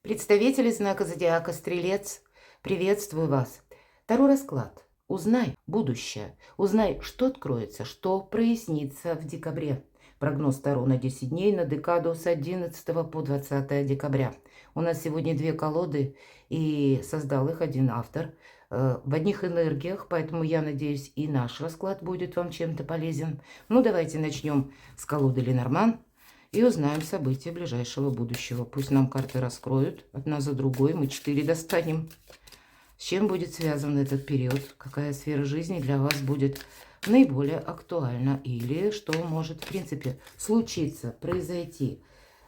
Представители знака зодиака Стрелец, приветствую вас. Второй расклад. Узнай будущее. Узнай, что откроется, что прояснится в декабре. Прогноз Таро на 10 дней на декаду с 11 по 20 декабря. У нас сегодня две колоды, и создал их один автор в одних энергиях, поэтому я надеюсь, и наш расклад будет вам чем-то полезен. Ну, давайте начнем с колоды Ленорман. И узнаем события ближайшего будущего. Пусть нам карты раскроют одна за другой. Мы 4 достанем. С чем будет связан этот период? Какая сфера жизни для вас будет наиболее актуальна? Или что может, в принципе, случиться, произойти?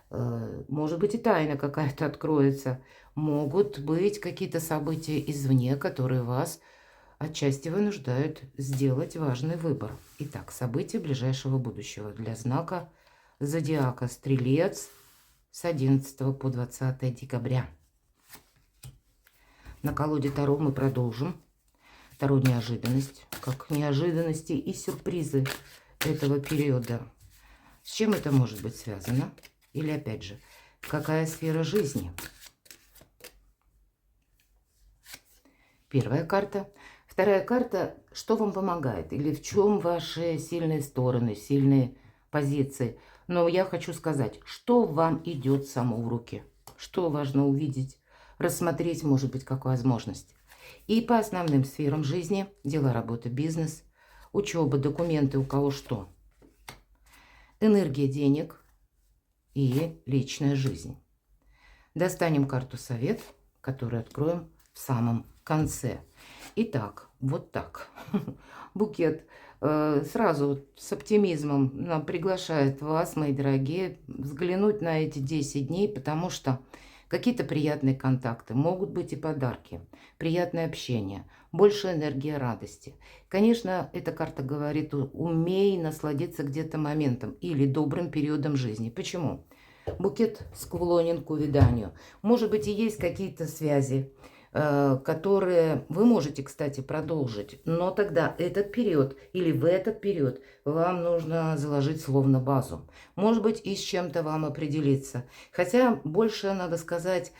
Может быть, и тайна какая-то откроется. Могут быть какие-то события извне, которые вас отчасти вынуждают сделать важный выбор. Итак, события ближайшего будущего для знака зодиака Стрелец с 11 по 20 декабря. На колоде Таро мы продолжим. Таро неожиданность, как неожиданности и сюрпризы этого периода. С чем это может быть связано? Или опять же, какая сфера жизни? Первая карта. Вторая карта, что вам помогает? Или в чем ваши сильные стороны, сильные позиции? Но я хочу сказать, что вам идет само в руки, что важно увидеть, рассмотреть, может быть, как возможность. И по основным сферам жизни: дела, работа, бизнес, учеба, документы, у кого что. Энергия денег и личная жизнь. Достанем карту совет, которую откроем в самом конце. Итак, вот так. Букет сразу с оптимизмом приглашает вас, мои дорогие, взглянуть на эти 10 дней, потому что какие-то приятные контакты, могут быть и подарки, приятное общение, больше энергии радости. Конечно, эта карта говорит: умей насладиться где-то моментом или добрым периодом жизни. Почему? Букет склонен к увяданию. Может быть, и есть какие-то связи, которые вы можете, кстати, продолжить, но тогда этот период или в этот период вам нужно заложить словно базу. Может быть, и с чем-то вам определиться. Хотя больше, надо сказать,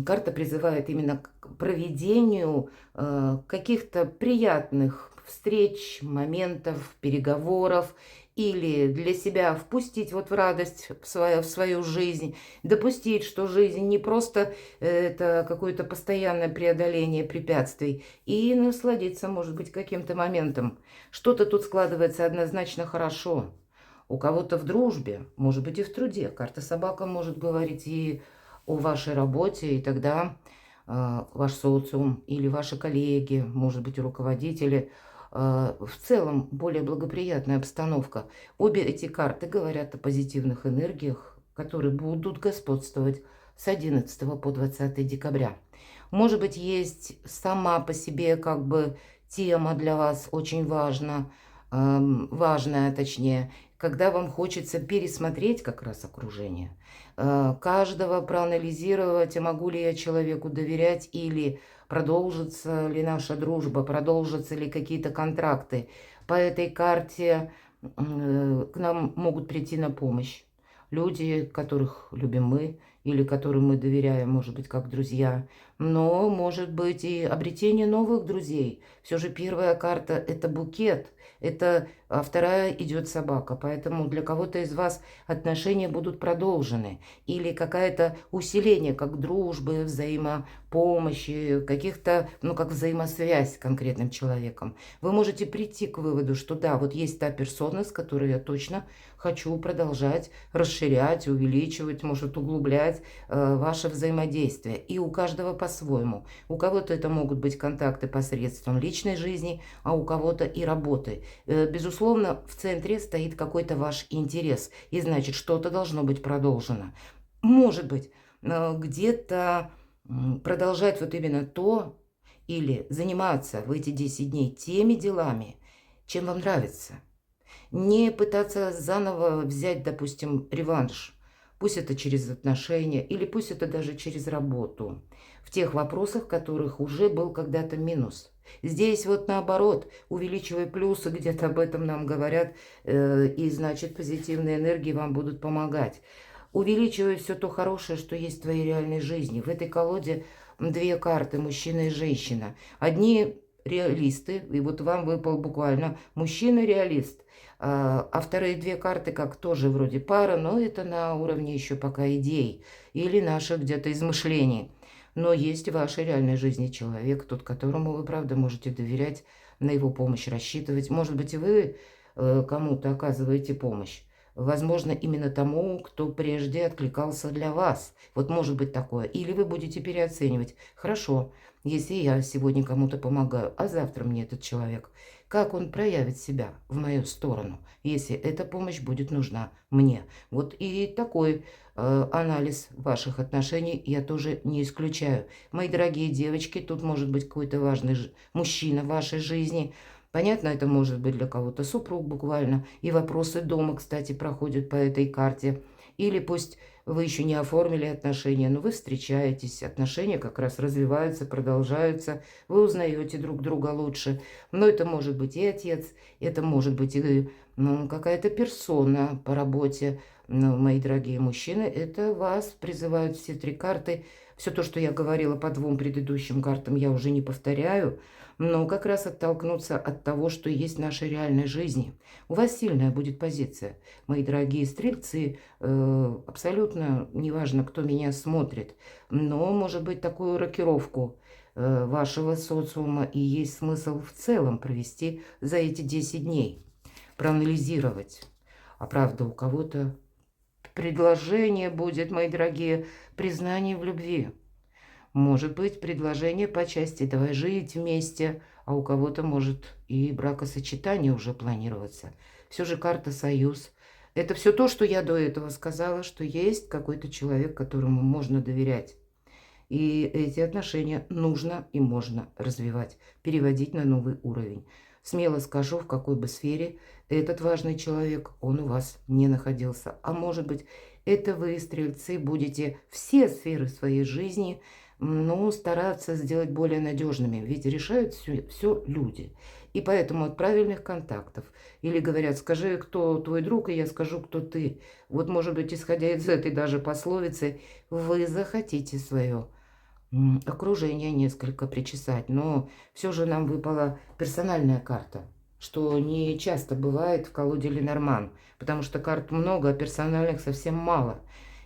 карта призывает именно к проведению каких-то приятных встреч, моментов, переговоров, или для себя впустить вот в радость в свою жизнь, допустить, что жизнь не просто это какое-то постоянное преодоление препятствий, и насладиться, может быть, каким-то моментом. Что-то тут складывается однозначно хорошо. У кого-то в дружбе, может быть, и в труде. Карта собака может говорить и о вашей работе, и тогда ваш социум или ваши коллеги, может быть, руководители, в целом более благоприятная обстановка. Обе эти карты говорят о позитивных энергиях, которые будут господствовать с 11 по 20 декабря. Может быть, есть сама по себе как бы тема для вас очень важная, точнее, когда вам хочется пересмотреть как раз окружение, каждого проанализировать, а могу ли я человеку доверять, или продолжится ли наша дружба, продолжатся ли какие-то контракты. По этой карте к нам могут прийти на помощь люди, которых любим мы, или которым мы доверяем, может быть, как друзья. Но может быть и обретение новых друзей. Все же первая карта – это букет, а вторая идет собака. Поэтому для кого-то из вас отношения будут продолжены. Или какое-то усиление, как дружбы, взаимопомощи, каких-то, как взаимосвязь с конкретным человеком. Вы можете прийти к выводу, что да, вот есть та персона, с которой я точно хочу продолжать расширять, увеличивать, может, углублять ваше взаимодействие. И у каждого по-своему. У кого-то это могут быть контакты посредством личной жизни, а у кого-то и работы. Безусловно, в центре стоит какой-то ваш интерес, и значит, что-то должно быть продолжено. Может быть, где-то продолжать вот именно то, или заниматься в эти 10 дней теми делами, чем вам нравится. Не пытаться заново взять, допустим, реванш. Пусть это через отношения, или пусть это даже через работу. В тех вопросах, в которых уже был когда-то минус. Здесь вот наоборот, увеличивая плюсы, где-то об этом нам говорят, и значит позитивные энергии вам будут помогать. увеличивай все то хорошее, что есть в твоей реальной жизни. В этой колоде две карты, мужчина и женщина. Одни реалисты, и вот вам выпал буквально мужчина-реалист. А вторые две карты как тоже вроде пара, но это на уровне еще пока идей или наших где-то измышлений. Но есть в вашей реальной жизни человек, тот, которому вы, правда, можете доверять, на его помощь рассчитывать. Может быть, и вы кому-то оказываете помощь. Возможно, именно тому, кто прежде откликался для вас. Вот может быть такое. Или вы будете переоценивать. Хорошо, если я сегодня кому-то помогаю, а завтра мне этот человек, как он проявит себя в мою сторону, если эта помощь будет нужна мне. Вот и такой анализ ваших отношений я тоже не исключаю. Мои дорогие девочки, тут может быть какой-то важный мужчина в вашей жизни. Понятно, это может быть для кого-то супруг буквально. И вопросы дома, кстати, проходят по этой карте. Или пусть вы еще не оформили отношения, но вы встречаетесь, отношения как раз развиваются, продолжаются, вы узнаете друг друга лучше. Но это может быть и отец, это может быть и какая-то персона по работе. Но, мои дорогие мужчины, это вас призывают все три карты. Все то, что я говорила по двум предыдущим картам, я уже не повторяю. Но как раз оттолкнуться от того, что есть в нашей реальной жизни. У вас сильная будет позиция. Мои дорогие стрельцы, абсолютно неважно, кто меня смотрит, но, может быть, такую рокировку вашего социума и есть смысл в целом провести за эти 10 дней. Проанализировать. А правда, у кого-то предложение будет, мои дорогие, признание в любви. Может быть, предложение по части «давай жить вместе», а у кого-то может и бракосочетание уже планироваться. Все же карта «Союз». Это все то, что я до этого сказала, что есть какой-то человек, которому можно доверять. И эти отношения нужно и можно развивать, переводить на новый уровень. Смело скажу, в какой бы сфере этот важный человек, он у вас не находился. А может быть, это вы, стрельцы, будете все сферы своей жизни стараться сделать более надежными. Ведь решают все люди. И поэтому от правильных контактов. Или говорят, скажи, кто твой друг, и я скажу, кто ты. Вот, может быть, исходя из этой даже пословицы, вы захотите свое окружение несколько причесать. Но все же нам выпала персональная карта, что не часто бывает в колоде Ленорман, потому что карт много, а персональных совсем мало.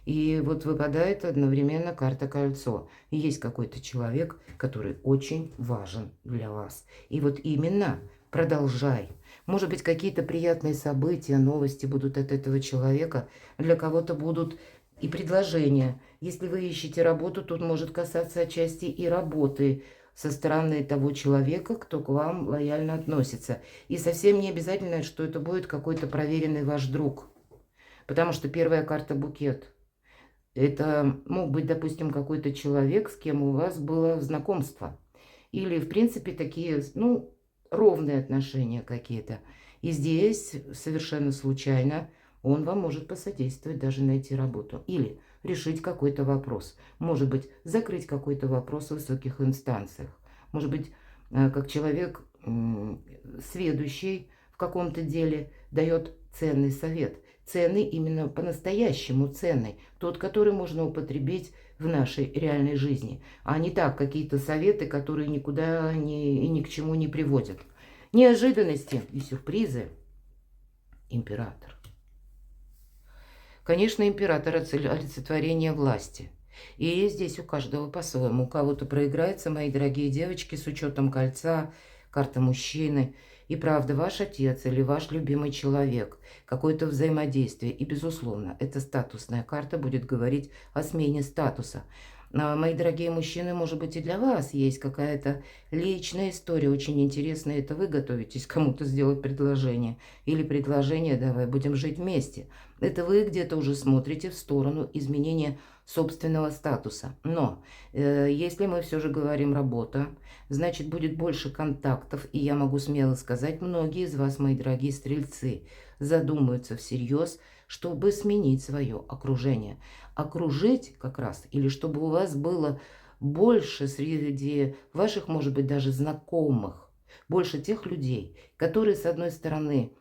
И вот выпадает одновременно карта кольцо. И есть какой-то человек, который очень важен для вас. И вот именно продолжай. Может быть, какие-то приятные события, новости будут от этого человека. Для кого-то будут и предложения. Если вы ищете работу, тут может касаться отчасти и работы со стороны того человека, кто к вам лояльно относится. И совсем не обязательно, что это будет какой-то проверенный ваш друг. Потому что первая карта букет. Это мог быть, допустим, какой-то человек, с кем у вас было знакомство. Или, в принципе, такие, ровные отношения какие-то. И здесь совершенно случайно он вам может посодействовать даже найти работу. Или решить какой-то вопрос. Может быть, закрыть какой-то вопрос в высоких инстанциях. Может быть, как человек, сведущий в каком-то деле, дает ценный совет. Ценный именно по-настоящему ценный. Тот, который можно употребить в нашей реальной жизни. А не так, какие-то советы, которые никуда и ни к чему не приводят. Неожиданности и сюрпризы. Император. Конечно, император – олицетворение власти. И здесь у каждого по-своему. У кого-то проиграется, мои дорогие девочки, с учетом кольца, карта мужчины. И правда, ваш отец или ваш любимый человек, какое-то взаимодействие. И, безусловно, эта статусная карта будет говорить о смене статуса. Мои дорогие мужчины, может быть, и для вас есть какая-то личная история, очень интересная. Это вы готовитесь кому-то сделать предложение. Или предложение «давай будем жить вместе». Это вы где-то уже смотрите в сторону изменения собственного статуса. Но если мы все же говорим «работа», значит, будет больше контактов. И я могу смело сказать, многие из вас, мои дорогие стрельцы, задумаются всерьез, чтобы сменить свое окружение. Окружить как раз, или чтобы у вас было больше среди ваших, может быть, даже знакомых, больше тех людей, которые, с одной стороны,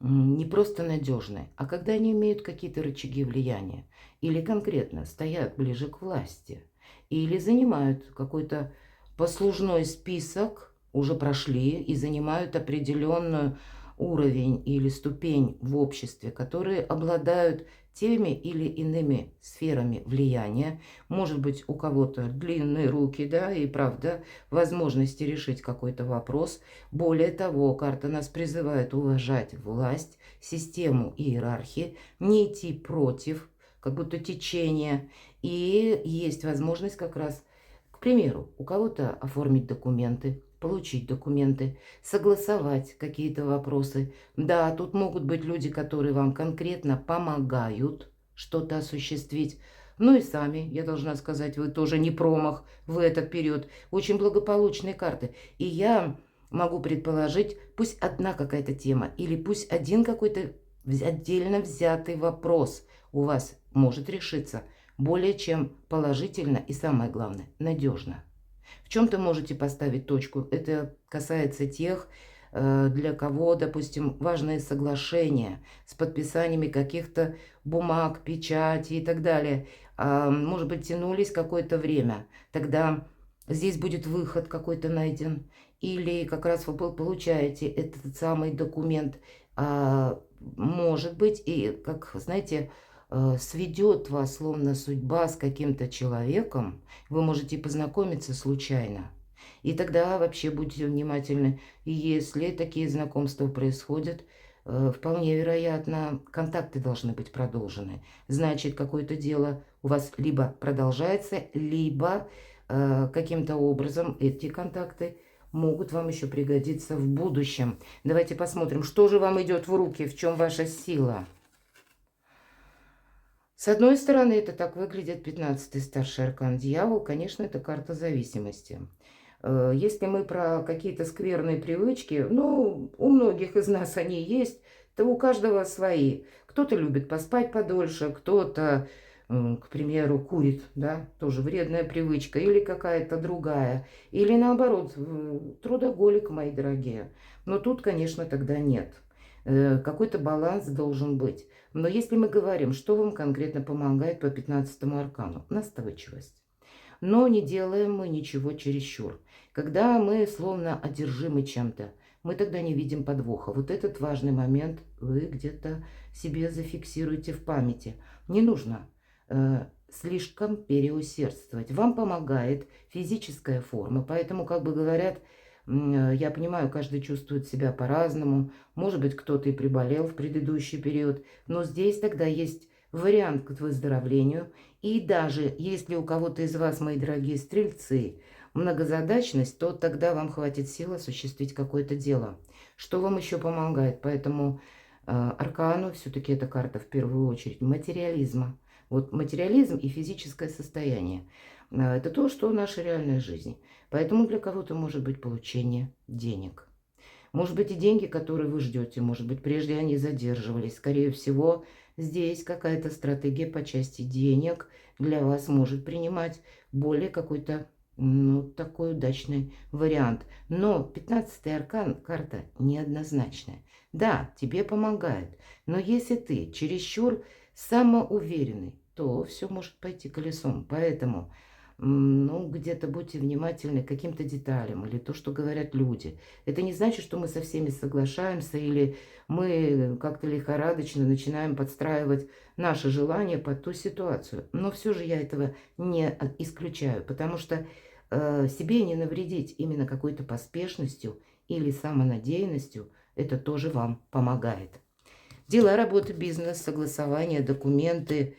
не просто надежны, а когда они имеют какие-то рычаги влияния или конкретно стоят ближе к власти, или занимают какой-то послужной список, уже прошли и занимают определенный уровень или ступень в обществе, которые обладают теми или иными сферами влияния. Может быть, у кого-то длинные руки, да, и правда, возможности решить какой-то вопрос. Более того, карта нас призывает уважать власть, систему и иерархии, не идти против, как будто течения. И есть возможность как раз, к примеру, у кого-то оформить документы, получить документы, согласовать какие-то вопросы. Да, тут могут быть люди, которые вам конкретно помогают что-то осуществить. Ну и сами, я должна сказать, вы тоже не промах в этот период. Очень благополучные карты. И я могу предположить, пусть одна какая-то тема или пусть один какой-то отдельно взятый вопрос у вас может решиться более чем положительно и, самое главное, надежно. В чем-то можете поставить точку. Это касается тех, для кого, допустим, важные соглашения с подписаниями каких-то бумаг, печати и так далее, может быть, тянулись какое-то время. Тогда здесь будет выход какой-то найден. Или как раз вы получаете этот самый документ. Может быть, и, как, знаете, сведет вас словно судьба с каким-то человеком, вы можете познакомиться случайно. И тогда вообще будьте внимательны. И если такие знакомства происходят, вполне вероятно, контакты должны быть продолжены. Значит, какое-то дело у вас либо продолжается, либо каким-то образом эти контакты могут вам еще пригодиться в будущем. Давайте посмотрим, что же вам идет в руки, в чем ваша сила. С одной стороны, это так выглядит 15-й старший аркан дьявол. Конечно, это карта зависимости. Если мы про какие-то скверные привычки, ну, у многих из нас они есть, то у каждого свои. Кто-то любит поспать подольше, кто-то, к примеру, курит, да, тоже вредная привычка, или какая-то другая. Или наоборот, трудоголик, мои дорогие. Но тут, конечно, тогда нет. Какой-то баланс должен быть. Но если мы говорим, что вам конкретно помогает по 15-му аркану? Настойчивость. Но не делаем мы ничего чересчур. Когда мы словно одержимы чем-то, мы тогда не видим подвоха. Вот этот важный момент вы где-то себе зафиксируете в памяти. Не нужно слишком переусердствовать. Вам помогает физическая форма. Поэтому, как бы говорят, я понимаю, каждый чувствует себя по-разному. Может быть, кто-то и приболел в предыдущий период. Но здесь тогда есть вариант к выздоровлению. И даже если у кого-то из вас, мои дорогие стрельцы, многозадачность, то тогда вам хватит сил осуществить какое-то дело. Что вам еще помогает? Поэтому аркану все-таки эта карта в первую очередь материализма. Вот материализм и физическое состояние. Это то, что наша реальная жизнь. Поэтому для кого-то может быть получение денег. Может быть и деньги, которые вы ждете. Может быть, прежде они задерживались. Скорее всего, здесь какая-то стратегия по части денег для вас может принимать более какой-то, ну, такой удачный вариант. Но 15-й аркан, карта неоднозначная. Да, тебе помогает. Но если ты чересчур самоуверенный, то все может пойти колесом. Поэтому, ну, где-то будьте внимательны к каким-то деталям или то, что говорят люди. Это не значит, что мы со всеми соглашаемся или мы как-то лихорадочно начинаем подстраивать наши желания под ту ситуацию. Но все же я этого не исключаю, потому что себе не навредить именно какой-то поспешностью или самонадеянностью, это тоже вам помогает. Дела, работа, бизнес, согласование, документы.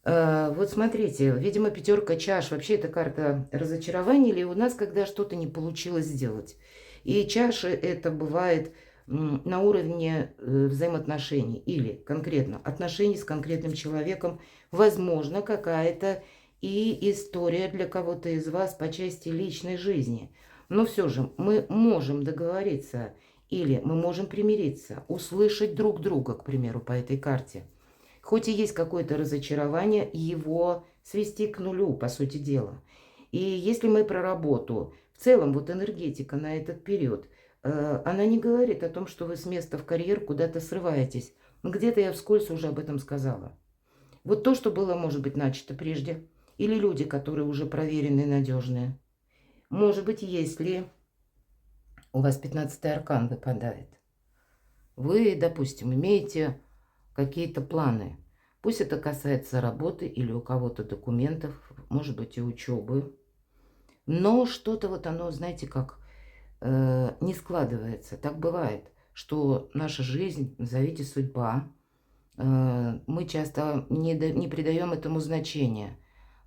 Вот смотрите, видимо, 5 чаш. Вообще это карта разочарования или у нас, когда что-то не получилось сделать. И чаши это бывает на уровне взаимоотношений или конкретно отношений с конкретным человеком. Возможно, какая-то и история для кого-то из вас по части личной жизни. Но все же мы можем договориться или мы можем примириться, услышать друг друга, к примеру, по этой карте. Хоть и есть какое-то разочарование, его свести к нулю, по сути дела. И если мы про работу, в целом вот энергетика на этот период, Она не говорит о том, что вы с места в карьер куда-то срываетесь. Где-то я вскользь уже об этом сказала. Вот то, что было, может быть, начато прежде, или люди, которые уже проверенные, надежные. Может быть, если у вас 15-й аркан выпадает, вы, допустим, имеете какие-то планы. Пусть это касается работы или у кого-то документов, может быть, и учебы. Но что-то вот оно, знаете, как не складывается. Так бывает, что наша жизнь, назовите судьба, мы часто не придаем этому значения.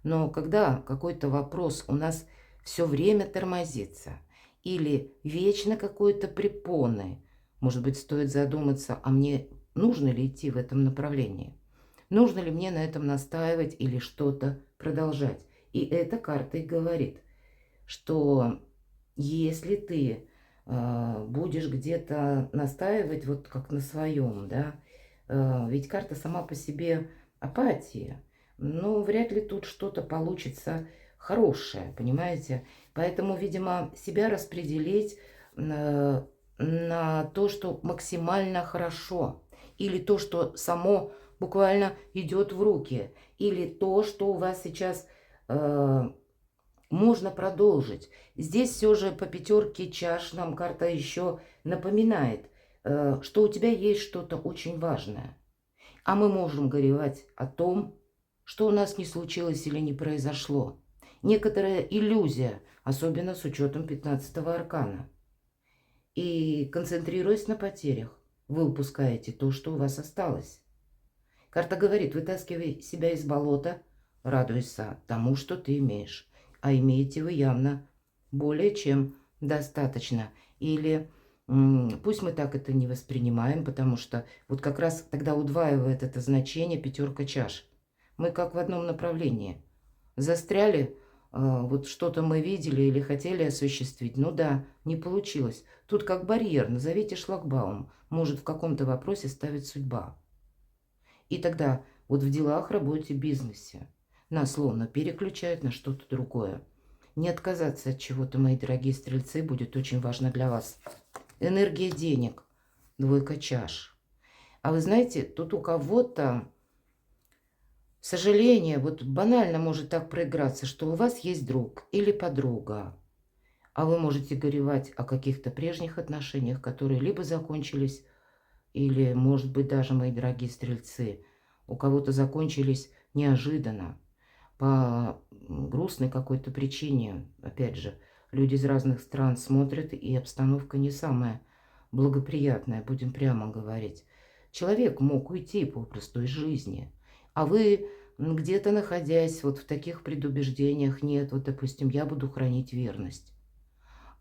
Но когда какой-то вопрос у нас все время тормозится или вечно какой-то препоны, может быть, стоит задуматься, а мне нужно ли идти в этом направлении? Нужно ли мне на этом настаивать или что-то продолжать? И эта карта и говорит, что если ты будешь где-то настаивать вот как на своем, да, ведь карта сама по себе апатия, но вряд ли тут что-то получится хорошее, понимаете? Поэтому, видимо, себя распределить на то, что максимально хорошо, или то, что само буквально идет в руки, или то, что у вас сейчас можно продолжить. Здесь все же по пятерке чаш нам карта еще напоминает, что у тебя есть что-то очень важное. А мы можем горевать о том, что у нас не случилось или не произошло. Некоторая иллюзия, особенно с учетом 15-го аркана. И концентрируясь на потерях, вы упускаете то, что у вас осталось. Карта говорит, вытаскивай себя из болота, радуйся тому, что ты имеешь. А имеете вы явно более чем достаточно. Или пусть мы так это не воспринимаем, потому что вот как раз тогда удваивает это значение пятерка чаш. Мы как в одном направлении. Застряли, вот что-то мы видели или хотели осуществить. Ну да, не получилось. Тут как барьер, назовите шлагбаум, может в каком-то вопросе ставить судьба. И тогда вот в делах, работе, бизнесе нас словно переключают на что-то другое. Не отказаться от чего-то, мои дорогие стрельцы, будет очень важно для вас. Энергия денег, двойка чаш. А вы знаете, тут у кого-то сожаление, вот банально может так проиграться, что у вас есть друг или подруга, а вы можете горевать о каких-то прежних отношениях, которые либо закончились, или, может быть, даже, мои дорогие стрельцы, у кого-то закончились неожиданно, по грустной какой-то причине. Опять же, люди из разных стран смотрят, и обстановка не самая благоприятная, будем прямо говорить. Человек мог уйти попросту из жизни, а вы где-то находясь вот в таких предубеждениях, нет, вот, допустим, я буду хранить верность.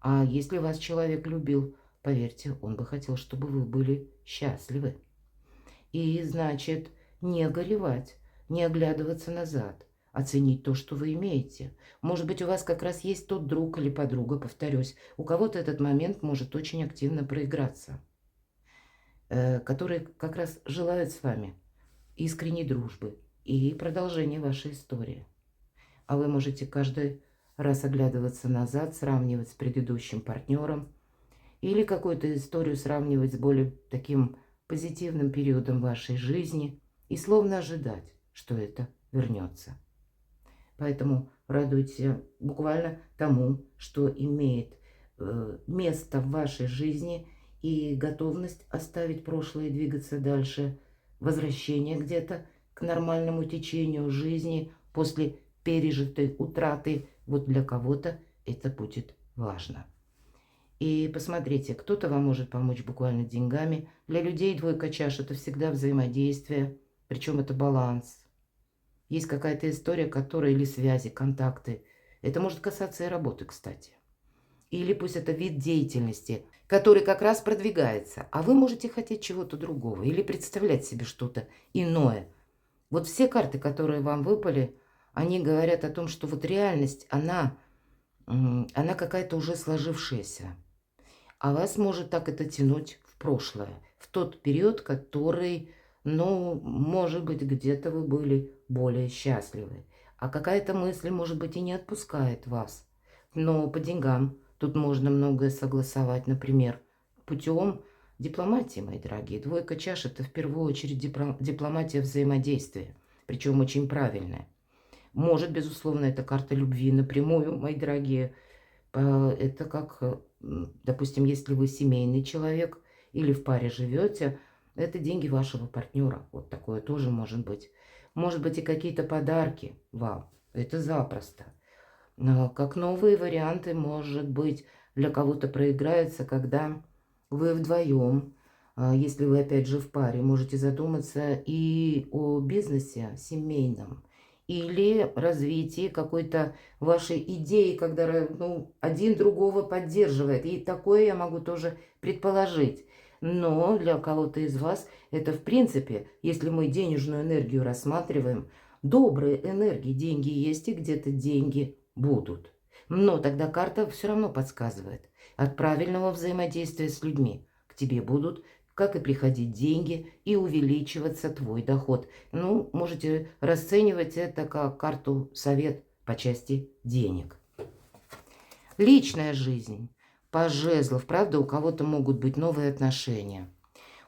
А если вас человек любил, поверьте, он бы хотел, чтобы вы были счастливы. И, значит, не горевать, не оглядываться назад, оценить то, что вы имеете. Может быть, у вас как раз есть тот друг или подруга, повторюсь, у кого-то этот момент может очень активно проиграться, которые как раз желают с вами искренней дружбы и продолжения вашей истории. А вы можете каждый раз оглядываться назад, сравнивать с предыдущим партнером или какую-то историю сравнивать с более таким позитивным периодом вашей жизни и словно ожидать, что это вернется. Поэтому радуйте буквально тому, что имеет место в вашей жизни, и готовность оставить прошлое и двигаться дальше, возвращение где-то к нормальному течению жизни после пережитой утраты. Вот для кого-то это будет важно. И посмотрите, кто-то вам может помочь буквально деньгами. Для людей двойка чаш – это всегда взаимодействие, причем это баланс. Есть какая-то история, которая или связи, контакты. Это может касаться и работы, кстати. Или пусть это вид деятельности, который как раз продвигается, а вы можете хотеть чего-то другого или представлять себе что-то иное. Вот все карты, которые вам выпали, они говорят о том, что вот реальность, она какая-то уже сложившаяся. А вас может так это тянуть в прошлое, в тот период, который, ну, может быть, где-то вы были более счастливы. А какая-то мысль, может быть, и не отпускает вас. Но по деньгам Тут можно многое согласовать, например, путем дипломатии, мои дорогие. Двойка чаш – это в первую очередь дипломатия взаимодействия, причем очень правильная. Может, безусловно, это карта любви напрямую, мои дорогие. Это как, допустим, если вы семейный человек или в паре живете, это деньги вашего партнера. Вот такое тоже может быть. Может быть и какие-то подарки вам. Это запросто. Но как новые варианты, может быть, для кого-то проиграется, когда вы вдвоем, если вы опять же в паре, можете задуматься и о бизнесе семейном, или развитии какой-то вашей идеи, когда один другого поддерживает. И такое я могу тоже предположить. Но для кого-то из вас это, в принципе, если мы денежную энергию рассматриваем, добрые энергии, деньги есть и где-то деньги будут. Но тогда карта все равно подсказывает. От правильного взаимодействия с людьми к тебе будут как и приходить деньги, и увеличиваться твой доход. Ну, можете расценивать это как карту совет по части денег. Личная жизнь. По жезлов, правда, у кого-то могут быть новые отношения.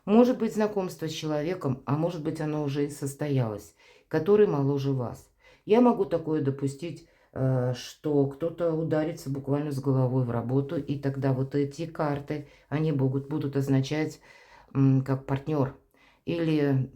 Может быть знакомство с человеком, а может быть оно уже и состоялось, который моложе вас. Я могу такое допустить, что кто-то ударится буквально с головой в работу, и тогда вот эти карты, они будут означать как партнер. Или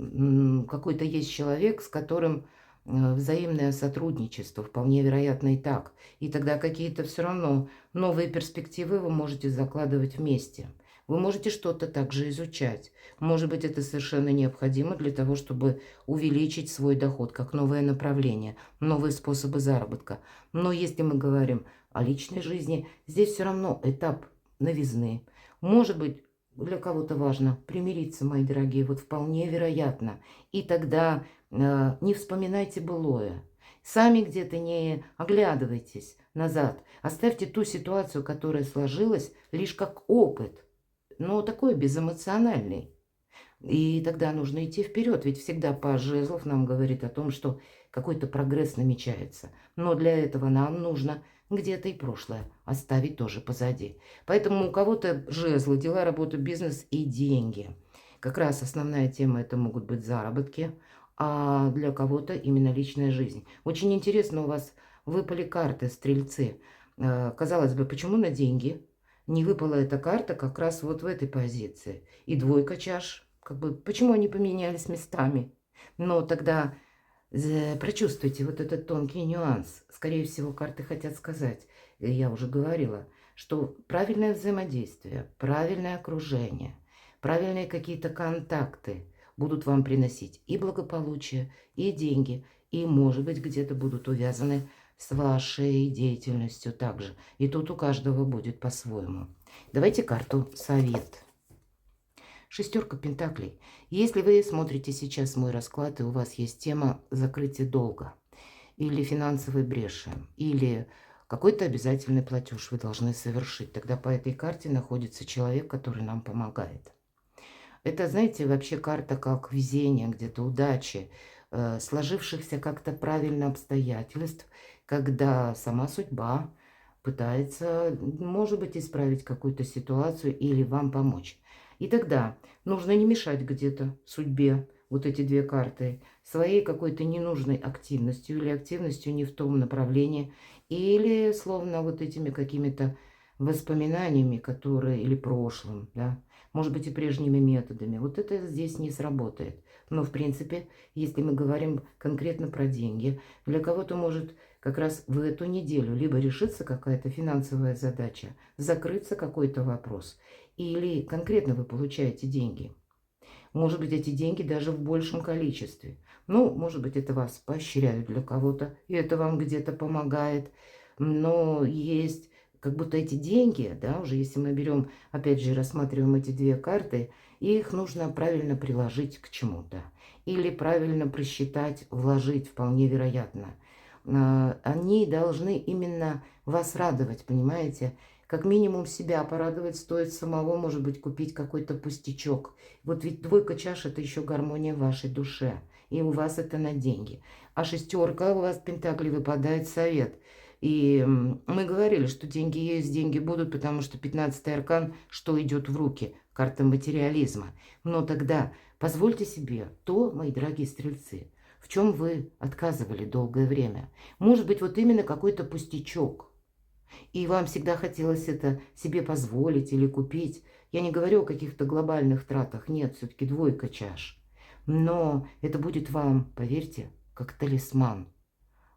какой-то есть человек, с которым взаимное сотрудничество, вполне вероятно и так. И тогда какие-то все равно новые перспективы вы можете закладывать вместе. Вы можете что-то также изучать. Может быть, это совершенно необходимо для того, чтобы увеличить свой доход, как новое направление, новые способы заработка. Но если мы говорим о личной жизни, здесь все равно этап новизны. Может быть, для кого-то важно примириться, мои дорогие, вот вполне вероятно. И тогда не вспоминайте былое. Сами где-то не оглядывайтесь назад. Оставьте ту ситуацию, которая сложилась, лишь как опыт, но такой безэмоциональный. И тогда нужно идти вперед, ведь всегда паж жезлов нам говорит о том, что какой-то прогресс намечается. Но для этого нам нужно где-то и прошлое оставить тоже позади. Поэтому у кого-то жезлы, дела, работа, бизнес и деньги. Как раз основная тема это могут быть заработки, а для кого-то именно личная жизнь. Очень интересно, у вас выпали карты стрельцы. Казалось бы, почему на деньги не выпала эта карта как раз вот в этой позиции? И двойка чаш, как бы, почему они поменялись местами? Но тогда прочувствуйте вот этот тонкий нюанс. Скорее всего, карты хотят сказать, я уже говорила, что правильное взаимодействие, правильное окружение, правильные какие-то контакты будут вам приносить и благополучие, и деньги, и, может быть, где-то будут увязаны с вашей деятельностью также. И тут у каждого будет по-своему. Давайте карту совет. Шестерка пентаклей. Если вы смотрите сейчас мой расклад, и у вас есть тема закрытия долга, или финансовой бреши, или какой-то обязательный платеж вы должны совершить, тогда по этой карте находится человек, который нам помогает. Это, знаете, вообще карта как везение, где-то удачи, сложившихся как-то правильно обстоятельств, когда сама судьба пытается, может быть, исправить какую-то ситуацию или вам помочь. И тогда нужно не мешать где-то судьбе, вот эти две карты, своей какой-то ненужной активностью или активностью не в том направлении, или словно вот этими какими-то воспоминаниями, которые, или прошлым, да, может быть и прежними методами. Вот это здесь не сработает. Но, в принципе, если мы говорим конкретно про деньги, для кого-то может как раз в эту неделю либо решится какая-то финансовая задача, закрыться какой-то вопрос, или конкретно вы получаете деньги. Может быть, эти деньги даже в большем количестве. Ну, может быть, это вас поощряют для кого-то, и это вам где-то помогает. Но есть как будто эти деньги, да, уже если мы берем, опять же, рассматриваем эти две карты, их нужно правильно приложить к чему-то. Или правильно просчитать, вложить, вполне вероятно. Они должны именно вас радовать, понимаете? Как минимум себя порадовать стоит самого, может быть, купить какой-то пустячок. Вот ведь двойка чаш – это еще гармония в вашей душе. И у вас это на деньги. А шестерка у вас в пентакле выпадает совет. И мы говорили, что деньги есть, деньги будут, потому что 15-й аркан, что идет в руки, карта материализма. Но тогда позвольте себе то, мои дорогие стрельцы, в чем вы отказывали долгое время. Может быть, вот именно какой-то пустячок. И вам всегда хотелось это себе позволить или купить. Я не говорю о каких-то глобальных тратах. Нет, все-таки двойка чаш. Но это будет вам, поверьте, как талисман,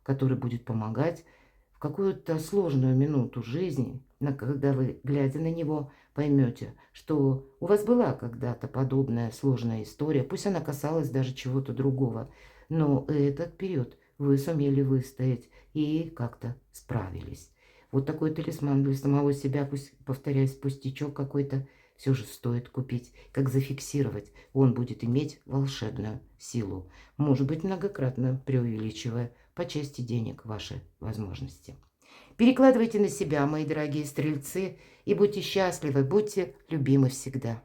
который будет помогать в какую-то сложную минуту жизни, когда вы, глядя на него, поймете, что у вас была когда-то подобная сложная история, пусть она касалась даже чего-то другого, но этот период вы сумели выстоять и как-то справились. Вот такой талисман для самого себя, пусть, повторяюсь, пустячок какой-то, все же стоит купить. Как зафиксировать? Он будет иметь волшебную силу, может быть, многократно преувеличивая по части денег ваши возможности. Перекладывайте на себя, мои дорогие стрельцы, и будьте счастливы, будьте любимы всегда.